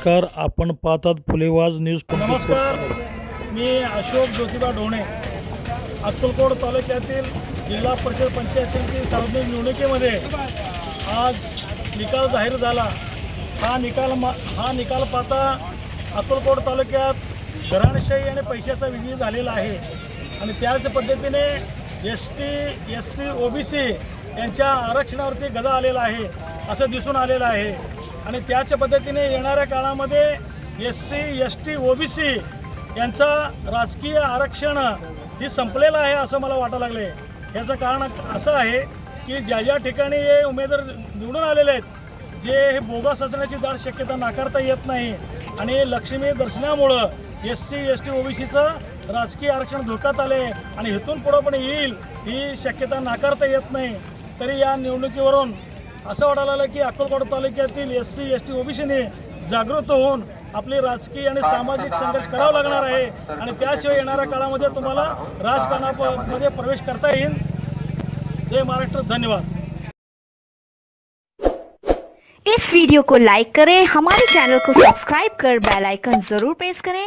नमस्कार, आपण पाहतात फुलेवाज न्यूज. नमस्कार, मी अशोक ज्योतिबा ढोणे. अक्कलकोट तालुक्यातील जिल्हा परिषद पंचायत समिती सार्वजनिक निवडणुकीमध्ये आज निकाल जाहीर झाला. हा निकाल पाहता अक्कलकोट तालुक्यात घराणेशाही आणि पैशाचा विजय झालेला आहे. आणि त्याच पद्धतीने ST SC OBC यांच्या आरक्षणावरती गदा आलेला आहे असं दिसून आलेलं आहे. आणि त्याच पद्धतीने येणाऱ्या काळामध्ये SC ST OBC यांचा राजकीय आरक्षण ही संपलेलं आहे असं मला वाटायला लागले. याचं कारण असं आहे की ज्या ठिकाणी हे उमेदवार निवडून आलेले आहेत, जे हे बोगस असण्याची दाट शक्यता नाकारता येत नाही. आणि लक्ष्मी दर्शनामुळं SC ST OBCचं राजकीय आरक्षण धोक्यात आले आणि इथून पुढं पण येईल ही शक्यता नाकारता येत नाही. तरी या निवडणुकीवरून असं वाटायला लागलं की अक्कलकोट तालुक्यातील SC ST OBCने जागृत होऊन आपली राजकीय आणि सामाजिक संघर्ष करावा लागणार आहे. आणि त्याशिवाय येणाऱ्या काळामध्ये तुम्हाला राजकारणामध्ये प्रवेश करता येईल. जय महाराष्ट्र, धन्यवाद. इस वीडियो को लाइक करें, हमारे चैनल को सब्सक्राइब कर बेल आइकन जरूर प्रेस करें